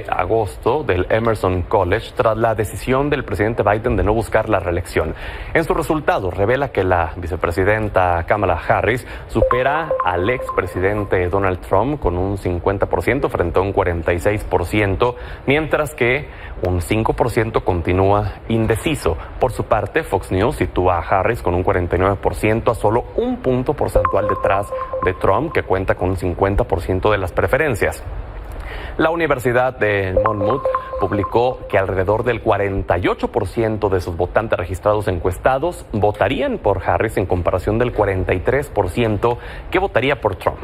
agosto del Emerson College tras la decisión del presidente Biden de no buscar la reelección. En sus resultados revela que la vicepresidenta Kamala Harris supera al expresidente Donald Trump con un 50% frente a un 46%, mientras que un 5% continúa indeciso. Por su parte, Fox News sitúa a Harris con un 49% a solo un punto porcentual detrás de Trump, que cuenta con un 50% de las preferencias. La Universidad de Monmouth publicó que alrededor del 48% de sus votantes registrados encuestados votarían por Harris en comparación del 43% que votaría por Trump.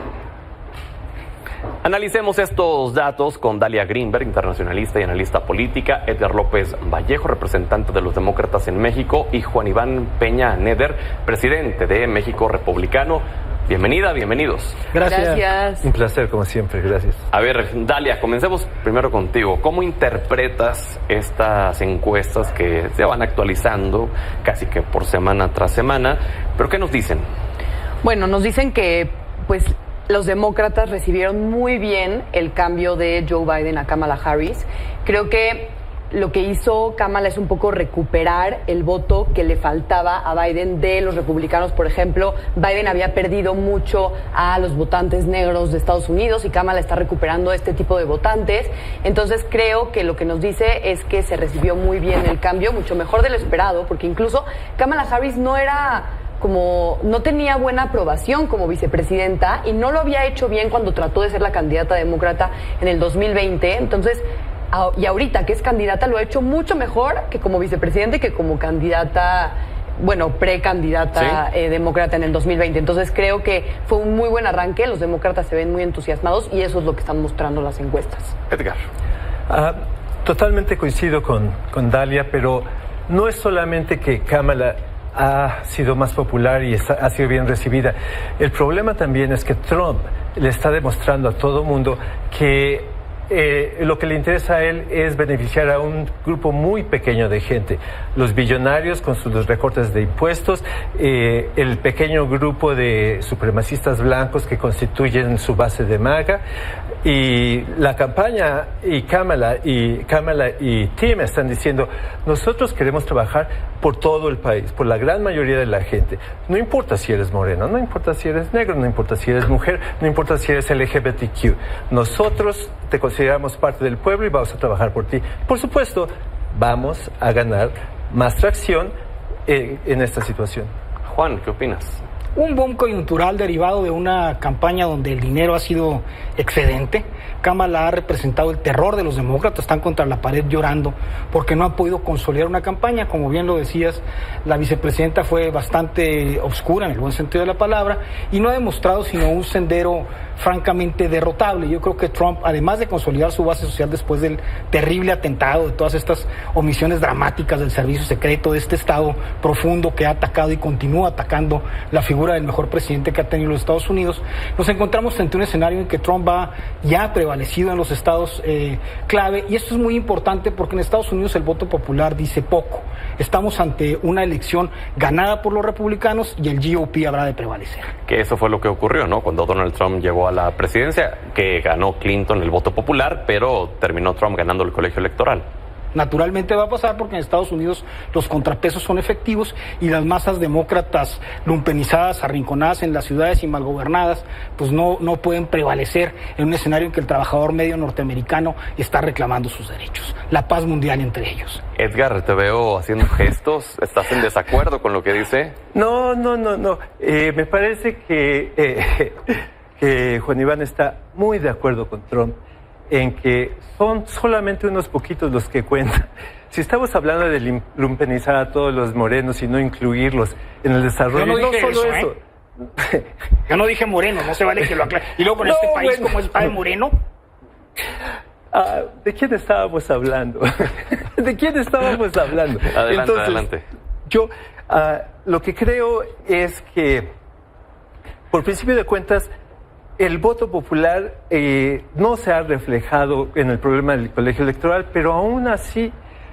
Analicemos estos datos con Dalia Greenberg, internacionalista y analista política, Edgar López Vallejo, representante de los demócratas en México, y Juan Iván Peña Neder, presidente de México Republicano. Bienvenida, bienvenidos. Gracias. Un placer, como siempre, gracias. A ver, Dalia, comencemos primero contigo. ¿Cómo interpretas estas encuestas que se van actualizando casi que por semana tras semana? ¿Pero qué nos dicen? Bueno, nos dicen que, pues, los demócratas recibieron muy bien el cambio de Joe Biden a Kamala Harris. Creo que lo que hizo Kamala es un poco recuperar el voto que le faltaba a Biden de los republicanos. Por ejemplo, Biden había perdido mucho a los votantes negros de Estados Unidos y Kamala está recuperando este tipo de votantes. Entonces creo que lo que nos dice es que se recibió muy bien el cambio, mucho mejor de lo esperado, porque incluso Kamala Harris no tenía buena aprobación como vicepresidenta y no lo había hecho bien cuando trató de ser la candidata demócrata en el 2020. Entonces, y ahorita que es candidata lo ha hecho mucho mejor que como vicepresidente, que como candidata, precandidata, ¿sí? Demócrata en el 2020. Entonces creo que fue un muy buen arranque, los demócratas se ven muy entusiasmados y eso es lo que están mostrando las encuestas. Edgar. Totalmente coincido con Dalia, pero no es solamente que Kamala ha sido más popular y ha sido bien recibida. El problema también es que Trump le está demostrando a todo mundo que lo que le interesa a él es beneficiar a un grupo muy pequeño de gente. Los billonarios con sus recortes de impuestos, el pequeño grupo de supremacistas blancos que constituyen su base de MAGA, y la campaña y Kamala y Tim están diciendo: nosotros queremos trabajar por todo el país, por la gran mayoría de la gente. No importa si eres moreno, no importa si eres negro, no importa si eres mujer, no importa si eres LGBTQ. Nosotros te consideramos parte del pueblo y vamos a trabajar por ti. Por supuesto, vamos a ganar más tracción en esta situación. Juan, ¿qué opinas? Un boom coyuntural derivado de una campaña donde el dinero ha sido excedente. Kamala ha representado el terror de los demócratas, están contra la pared llorando porque no han podido consolidar una campaña. Como bien lo decías, la vicepresidenta fue bastante obscura en el buen sentido de la palabra y no ha demostrado sino un sendero francamente derrotable. Yo creo que Trump, además de consolidar su base social después del terrible atentado, de todas estas omisiones dramáticas del servicio secreto, de este estado profundo que ha atacado y continúa atacando la figura del mejor presidente que ha tenido los Estados Unidos, nos encontramos ante un escenario en que Trump va ya prevalecido en los estados clave, y esto es muy importante porque en Estados Unidos el voto popular dice poco. Estamos ante una elección ganada por los republicanos y el GOP habrá de prevalecer. Que eso fue lo que ocurrió, ¿no? Cuando Donald Trump llegó a la presidencia, que ganó Clinton el voto popular, pero terminó Trump ganando el colegio electoral. Naturalmente va a pasar porque en Estados Unidos los contrapesos son efectivos y las masas demócratas lumpenizadas, arrinconadas en las ciudades y mal gobernadas, pues no pueden prevalecer en un escenario en que el trabajador medio norteamericano está reclamando sus derechos. La paz mundial entre ellos. Edgar, te veo haciendo gestos. ¿Estás en desacuerdo con lo que dice? No. Me parece que Juan Iván está muy de acuerdo con Trump en que son solamente unos poquitos los que cuentan. Si estamos hablando de lumpenizar a todos los morenos y no incluirlos en el desarrollo, no solo eso. Yo no dije moreno, no se vale que lo aclare. Y luego con este país, como está de moreno. ¿De quién estábamos hablando? ¿De quién estábamos hablando? Adelante. Yo lo que creo es que, por principio de cuentas, el voto popular no se ha reflejado en el problema del colegio electoral, pero aún así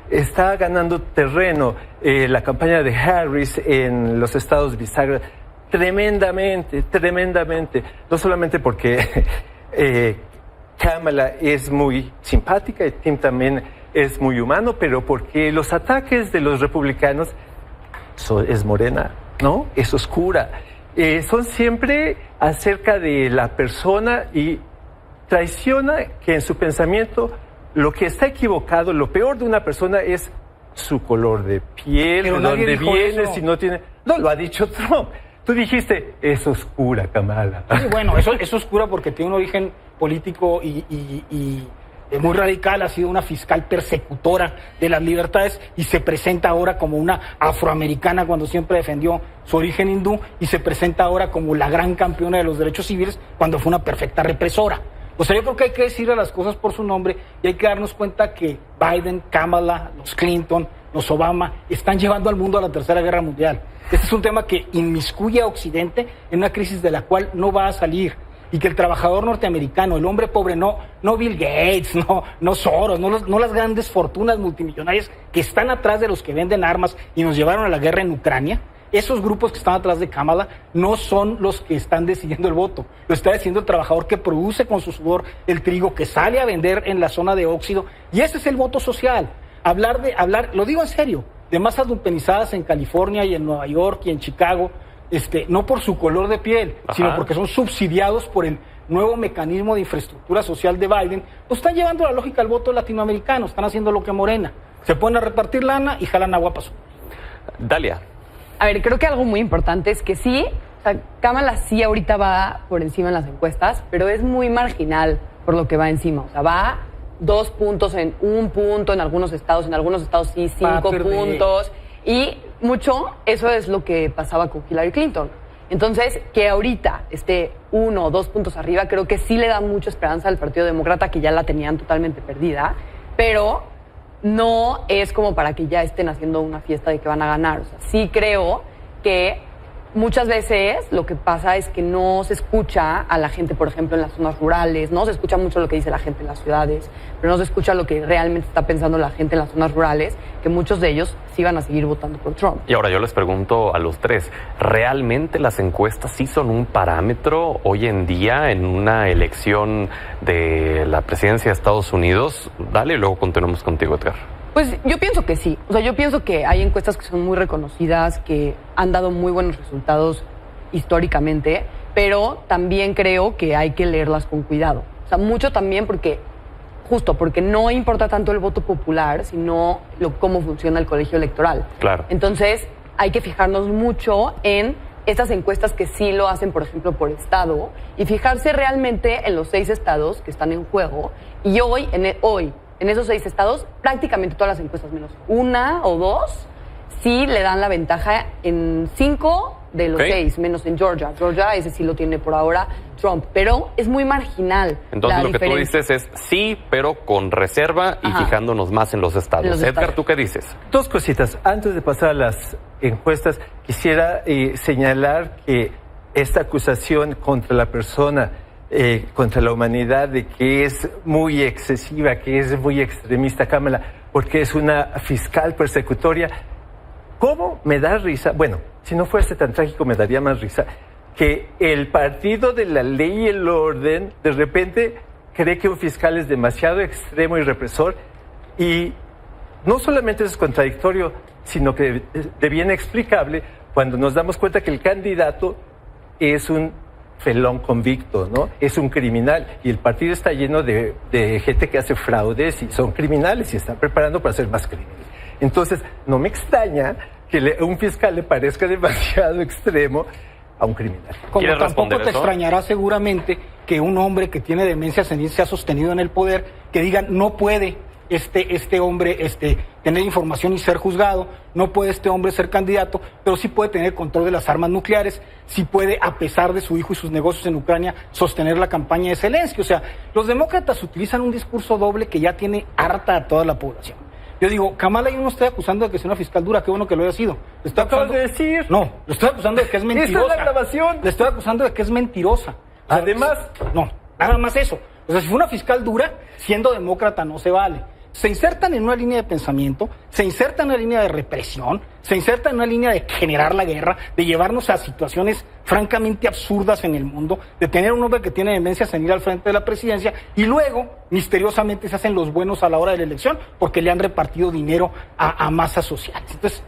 está ganando terreno la campaña de Harris en los estados bisagra tremendamente. No solamente porque Kamala es muy simpática y Tim también es muy humano, pero porque los ataques de los republicanos es morena, ¿no? Es oscura. Son siempre acerca de la persona y traiciona que en su pensamiento lo que está equivocado, lo peor de una persona es su color de piel, pero de dónde viene, eso. si no tiene... No, lo ha dicho Trump. Tú dijiste, es oscura, Kamala. Sí, bueno, eso es oscura porque tiene un origen político y muy radical, ha sido una fiscal persecutora de las libertades y se presenta ahora como una afroamericana cuando siempre defendió su origen hindú y se presenta ahora como la gran campeona de los derechos civiles cuando fue una perfecta represora. O sea, yo creo que hay que decirle las cosas por su nombre y hay que darnos cuenta que Biden, Kamala, los Clinton, los Obama están llevando al mundo a la Tercera Guerra Mundial. Este es un tema que inmiscuye a Occidente en una crisis de la cual no va a salir. Y que el trabajador norteamericano, el hombre pobre, no Bill Gates, no Soros, no las grandes fortunas multimillonarias que están atrás de los que venden armas y nos llevaron a la guerra en Ucrania, esos grupos que están atrás de Kamala no son los que están decidiendo el voto. Lo está decidiendo el trabajador que produce con su sudor el trigo, que sale a vender en la zona de óxido. Y ese es el voto social. Hablar, lo digo en serio, de masas lumpenizadas en California y en Nueva York y en Chicago, no por su color de piel, sino porque son subsidiados por el nuevo mecanismo de infraestructura social de Biden, pues están llevando la lógica al voto latinoamericano, están haciendo lo que Morena. Se ponen a repartir lana y jalan agua para su... Dalia. A ver, creo que algo muy importante es que sí, o sea, Kamala sí ahorita va por encima en las encuestas, pero es muy marginal por lo que va encima. O sea, va 2 puntos en 1 punto en algunos estados sí 5 puntos. Y mucho, eso es lo que pasaba con Hillary Clinton. Entonces, que ahorita esté 1 o 2 puntos arriba, creo que sí le da mucha esperanza al Partido Demócrata, que ya la tenían totalmente perdida, pero no es como para que ya estén haciendo una fiesta de que van a ganar. O sea, sí creo que muchas veces lo que pasa es que no se escucha a la gente, por ejemplo, en las zonas rurales, no se escucha mucho lo que dice la gente en las ciudades, pero no se escucha lo que realmente está pensando la gente en las zonas rurales, que muchos de ellos sí van a seguir votando por Trump. Y ahora yo les pregunto a los tres, ¿realmente las encuestas sí son un parámetro hoy en día en una elección de la presidencia de Estados Unidos? Dale, y luego continuamos contigo, Edgar. Pues yo pienso que sí. O sea, yo pienso que hay encuestas que son muy reconocidas, que han dado muy buenos resultados históricamente, pero también creo que hay que leerlas con cuidado. O sea, mucho también porque no importa tanto el voto popular, sino cómo funciona el colegio electoral. Claro. Entonces, hay que fijarnos mucho en estas encuestas que sí lo hacen, por ejemplo, por estado, y fijarse realmente en los 6 estados que están en juego. Y hoy, en esos 6 estados, prácticamente todas las encuestas, menos 1 o 2, sí le dan la ventaja en 5 de los 6, menos en Georgia. Georgia, ese sí lo tiene por ahora Trump, pero es muy marginal. Entonces, lo que tú diferencia. dices es sí, pero con reserva y fijándonos más en los estados. Edgar, ¿tú qué dices? 2 cositas. Antes de pasar a las encuestas, quisiera señalar que esta acusación contra la persona, contra la humanidad, de que es muy excesiva, que es muy extremista, Kamala, porque es una fiscal persecutoria. ¿Cómo me da risa? Bueno, si no fuese tan trágico me daría más risa que el partido de la ley y el orden de repente cree que un fiscal es demasiado extremo y represor, y no solamente es contradictorio, sino que de bien explicable cuando nos damos cuenta que el candidato es un felón convicto, ¿no? Es un criminal, y el partido está lleno de gente que hace fraudes y son criminales y están preparando para hacer más crímenes. Entonces, no me extraña que un fiscal le parezca demasiado extremo a un criminal. Como tampoco te extrañará seguramente que un hombre que tiene demencia senil se ha sostenido en el poder, que digan no puede este hombre tener información y ser juzgado, no puede este hombre ser candidato, pero sí puede tener control de las armas nucleares, sí puede, a pesar de su hijo y sus negocios en Ucrania, sostener la campaña de Zelensky. O sea, los demócratas utilizan un discurso doble que ya tiene harta a toda la población. Yo digo, Kamala, yo no estoy acusando de que sea una fiscal dura, qué bueno que lo haya sido. ¿Lo acabas de decir? No, lo estoy acusando de que es mentirosa. ¿Esta es la grabación? Le estoy acusando de que es mentirosa. O sea, además, no, nada más eso. O sea, si fue una fiscal dura, siendo demócrata no se vale. se insertan en una línea de pensamiento, se insertan en una línea de represión, se insertan en una línea de generar la guerra, de llevarnos a situaciones francamente absurdas en el mundo, de tener un hombre que tiene demencia senil al frente de la presidencia y luego, misteriosamente, se hacen los buenos a la hora de la elección porque le han repartido dinero a masas sociales. Entonces,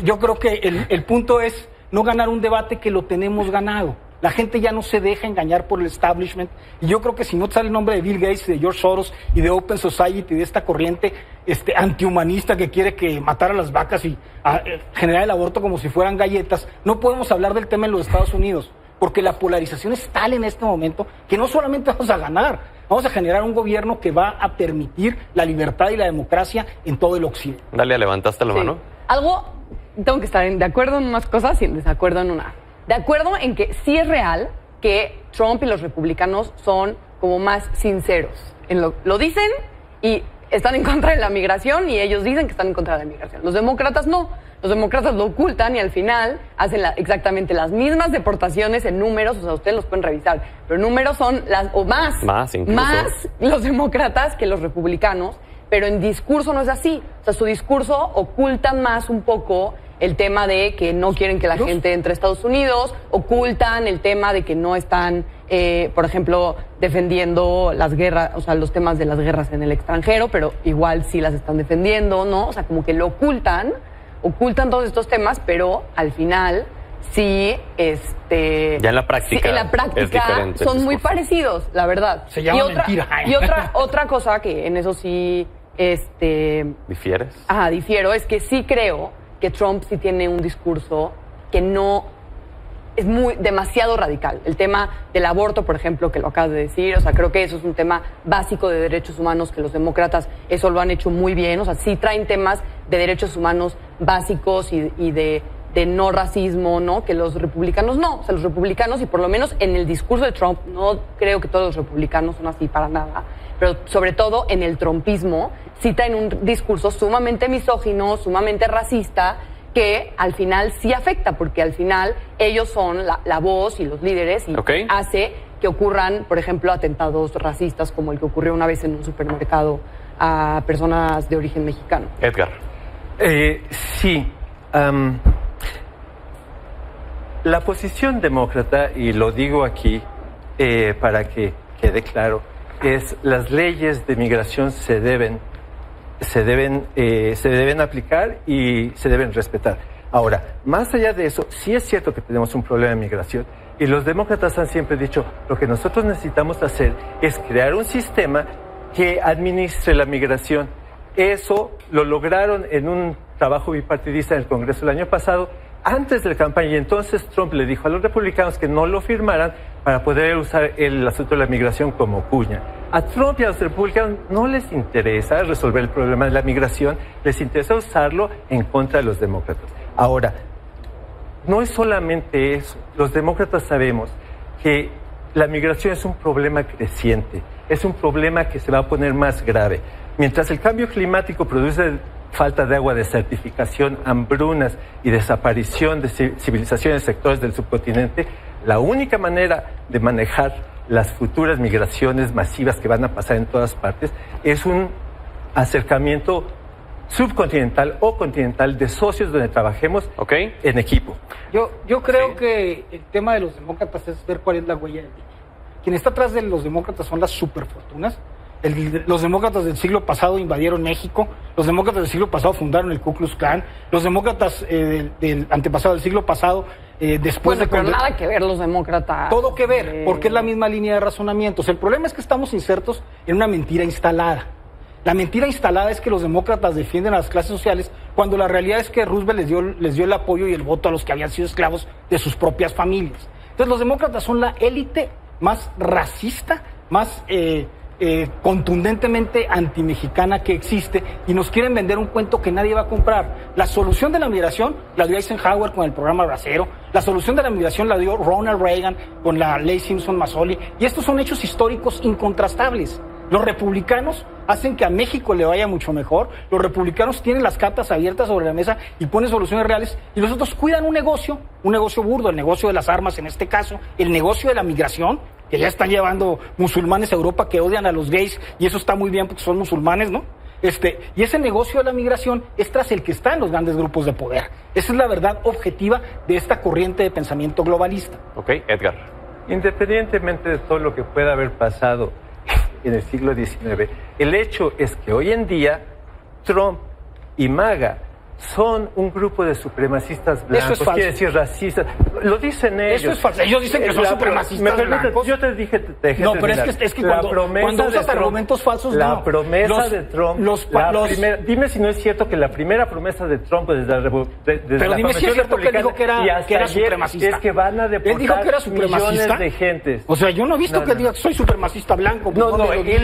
yo creo que el punto es no ganar un debate que lo tenemos ganado. La gente ya no se deja engañar por el establishment. Y yo creo que si no sale el nombre de Bill Gates, de George Soros y de Open Society, de esta corriente antihumanista que quiere matar a las vacas y generar el aborto como si fueran galletas, no podemos hablar del tema en los Estados Unidos. Porque la polarización es tal en este momento que no solamente vamos a ganar, vamos a generar un gobierno que va a permitir la libertad y la democracia en todo el occidente. Dalia, ¿levantaste la mano? Tengo que estar de acuerdo en unas cosas y en desacuerdo en una. De acuerdo en que sí es real que Trump y los republicanos son como más sinceros. Lo dicen y están en contra de la migración y ellos dicen que están en contra de la migración. Los demócratas no. Los demócratas lo ocultan y al final hacen exactamente las mismas deportaciones en números, o sea, ustedes los pueden revisar, pero números son más los demócratas que los republicanos, pero en discurso no es así. O sea, su discurso ocultan más un poco el tema de que no quieren que la gente entre a Estados Unidos, ocultan el tema de que no están, por ejemplo, defendiendo las guerras, o sea, los temas de las guerras en el extranjero, pero igual sí las están defendiendo, ¿no? O sea, como que lo ocultan todos estos temas, pero al final sí, ya en la práctica, es diferente, son muy parecidos, la verdad. Se llama mentira. Y otra cosa que en eso sí, ¿difieres? Ajá, difiero, es que sí creo que Trump sí tiene un discurso que no es demasiado radical. El tema del aborto, por ejemplo, que lo acabas de decir, o sea, creo que eso es un tema básico de derechos humanos, que los demócratas eso lo han hecho muy bien, o sea, sí traen temas de derechos humanos básicos y de no racismo, ¿no? Que los republicanos no. O sea, los republicanos, y por lo menos en el discurso de Trump, no creo que todos los republicanos son así para nada, pero sobre todo en el trumpismo, sí traen un discurso sumamente misógino, sumamente racista, que al final sí afecta, porque al final ellos son la voz y los líderes y hace que ocurran, por ejemplo, atentados racistas como el que ocurrió una vez en un supermercado a personas de origen mexicano. Edgar. Sí. La posición demócrata, y lo digo aquí para que quede claro, es las leyes de migración se deben aplicar y se deben respetar. Ahora, más allá de eso, sí es cierto que tenemos un problema de migración y los demócratas han siempre dicho lo que nosotros necesitamos hacer es crear un sistema que administre la migración. Eso lo lograron en un trabajo bipartidista en el Congreso el año pasado, antes de la campaña, y entonces Trump le dijo a los republicanos que no lo firmaran para poder usar el asunto de la migración como cuña. A Trump y a los republicanos no les interesa resolver el problema de la migración, les interesa usarlo en contra de los demócratas. Ahora, no es solamente eso. Los demócratas sabemos que la migración es un problema creciente, es un problema que se va a poner más grave. Mientras el cambio climático produce falta de agua, desertificación, hambrunas y desaparición de civilizaciones y sectores del subcontinente, la única manera de manejar las futuras migraciones masivas que van a pasar en todas partes es un acercamiento subcontinental o continental de socios donde trabajemos en equipo. Yo creo que el tema de los demócratas es ver cuál es la huella del día. Quien está atrás de los demócratas son las superfortunas. Los demócratas del siglo pasado invadieron México, los demócratas del siglo pasado fundaron el Ku Klux Klan, los demócratas del antepasado del siglo pasado, después pero nada que ver los demócratas. Todo que ver, porque es la misma línea de razonamientos. El problema es que estamos insertos en una mentira instalada. La mentira instalada es que los demócratas defienden a las clases sociales, cuando la realidad es que Roosevelt les dio el apoyo y el voto a los que habían sido esclavos de sus propias familias. Entonces los demócratas son la élite más racista, más contundentemente antimexicana que existe, y nos quieren vender un cuento que nadie va a comprar. La solución de la migración la dio Eisenhower con el programa Bracero, la solución de la migración la dio Ronald Reagan con la ley Simpson-Mazzoli, y estos son hechos históricos incontrastables. Los republicanos hacen que a México le vaya mucho mejor, los republicanos tienen las cartas abiertas sobre la mesa y ponen soluciones reales, y los otros cuidan un negocio burdo, el negocio de las armas en este caso, el negocio de la migración, que ya están llevando musulmanes a Europa que odian a los gays, y eso está muy bien porque son musulmanes, ¿no? Y ese negocio de la migración es tras el que están los grandes grupos de poder. Esa es la verdad objetiva de esta corriente de pensamiento globalista. Ok, Edgar. Independientemente de todo lo que pueda haber pasado en el siglo XIX, el hecho es que hoy en día Trump y MAGA son un grupo de supremacistas blancos, Eso es falso. quiere decir racistas. Lo dicen ellos. Eso es falso. Ellos dicen que son supremacistas blancos. Yo te dije, No, pero es que cuando usas argumentos falsos, la no. promesa de Trump, dime si no es cierto que la primera promesa de Trump desde la pero dime si es cierto que él dijo que era supremacista. Es que van a deportar ¿Él dijo que era supremacista? millones de gentes. O sea, yo no he visto que él diga que soy supremacista blanco. Él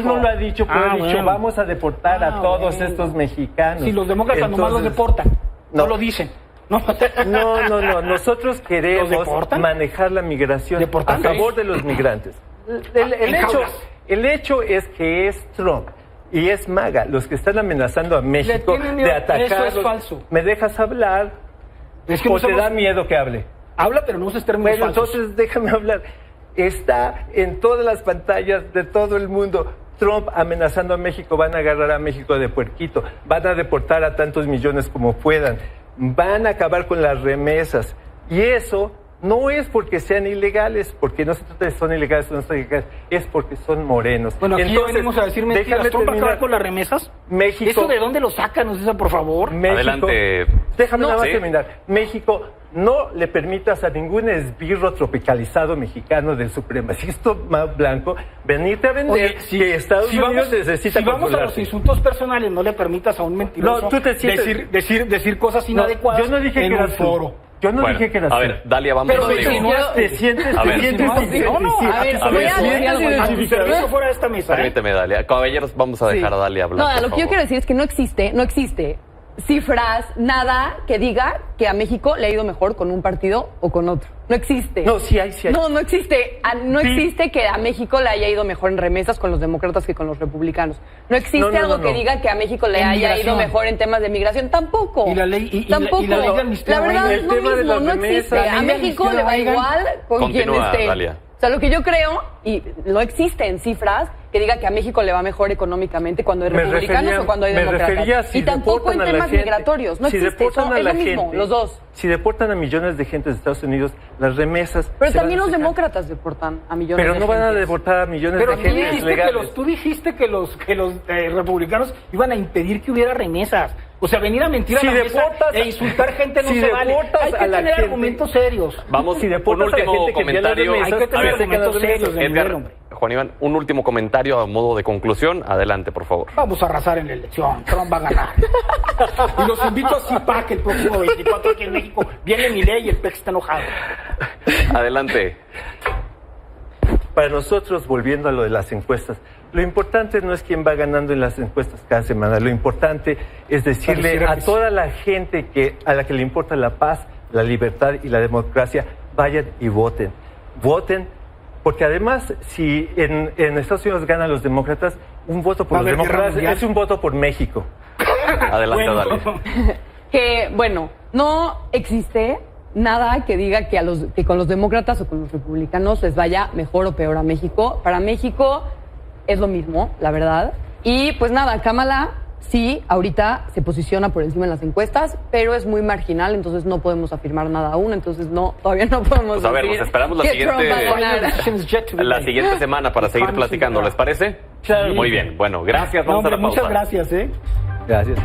no lo ha dicho, pero ha dicho, bueno. vamos a deportar a todos estos mexicanos. Si los demócratas nomás los deportan. No lo dicen. No. Nosotros queremos manejar la migración a favor de los migrantes. El hecho es que es Trump y es MAGA los que están amenazando a México de atacar. Eso es falso. ¿Me dejas hablar? Es que ¿O te da miedo que hable? Habla, pero no uses términos falsos. Entonces déjame hablar. Está en todas las pantallas de todo el mundo. Trump amenazando a México, van a agarrar a México de puerquito, van a deportar a tantos millones como puedan, van a acabar con las remesas. Y eso no es porque sean ilegales, porque no se trata de son ilegales o no son ilegales, es porque son morenos. Bueno, aquí venimos a decir mentiras. ¿Trump va a acabar con las remesas? México. ¿Eso de dónde lo sacan? Nos dice, por favor. México, adelante. Déjame nada más terminar. México, no le permitas a ningún esbirro tropicalizado mexicano del supremacista más blanco venirte a vender que Estados Unidos necesita Si vamos a los insultos personales, no le permitas a un mentiroso decir cosas inadecuadas yo no dije en que era un foro. Yo no dije que era A ver, Dalia, vamos Pero contigo. te sientes fuera de esta mesa. Permíteme, Dalia. Caballeros, vamos a dejar a Dalia hablar. No, por lo que yo favor. quiero decir es que no existe cifras, nada que diga que a México le ha ido mejor con un partido o con otro. No existe. No, sí hay. No existe. No existe que a México le haya ido mejor en remesas con los demócratas que con los republicanos. No existe algo que diga que a México le haya ido mejor en temas de migración. Tampoco. Y la ley tampoco. y la ley de amnistía. La verdad es el lo tema de mismo. las No remesas. existe. A México le va igual con quien Continúa, esté. Dalia. O sea, lo que yo creo, y no existen cifras que diga que a México le va mejor económicamente cuando hay republicanos o cuando hay demócratas. Y tampoco en temas migratorios. No existe. Eso es lo mismo, los dos. Si deportan a millones de gente de Estados Unidos, las remesas... Pero también los demócratas deportan a millones de gente. Pero no van a deportar a millones Pero de gente legales. tú dijiste que los republicanos iban a impedir que hubiera remesas. O sea, venir a mentir a la mesa e insultar gente no se vale. Hay que tener argumentos serios. Vamos, Si un deportas a la último gente que envía las comentario. remesas, Hay que tener argumentos serios de nivel, Edgar, hombre. Juan Iván, un último comentario a modo de conclusión. Adelante, por favor. Vamos a arrasar en la elección. Trump va a ganar. Y los invito a CIPAC el próximo 24 aquí en México. Viene mi ley y el PEC está enojado. Adelante. Para nosotros, volviendo a lo de las encuestas, lo importante no es quién va ganando en las encuestas cada semana. Lo importante es decirle a toda la gente a la que le importa la paz, la libertad y la democracia, vayan y voten. Voten, porque además, si en Estados Unidos ganan los demócratas, un voto por los demócratas es un voto por México. Adelante, Dalia. Que, bueno, no existe nada que diga que con los demócratas o con los republicanos les vaya mejor o peor a México. Para México es lo mismo, la verdad. Y pues nada, Kamala sí, ahorita se posiciona por encima en las encuestas, pero es muy marginal, entonces no podemos afirmar nada aún, entonces todavía no podemos Pues a ver, decir nos esperamos la que Trump va a ganar. siguiente semana para seguir platicando, ¿les parece? Claro. Muy bien, bueno, gracias. Vamos a la pausa. Muchas gracias, Gracias.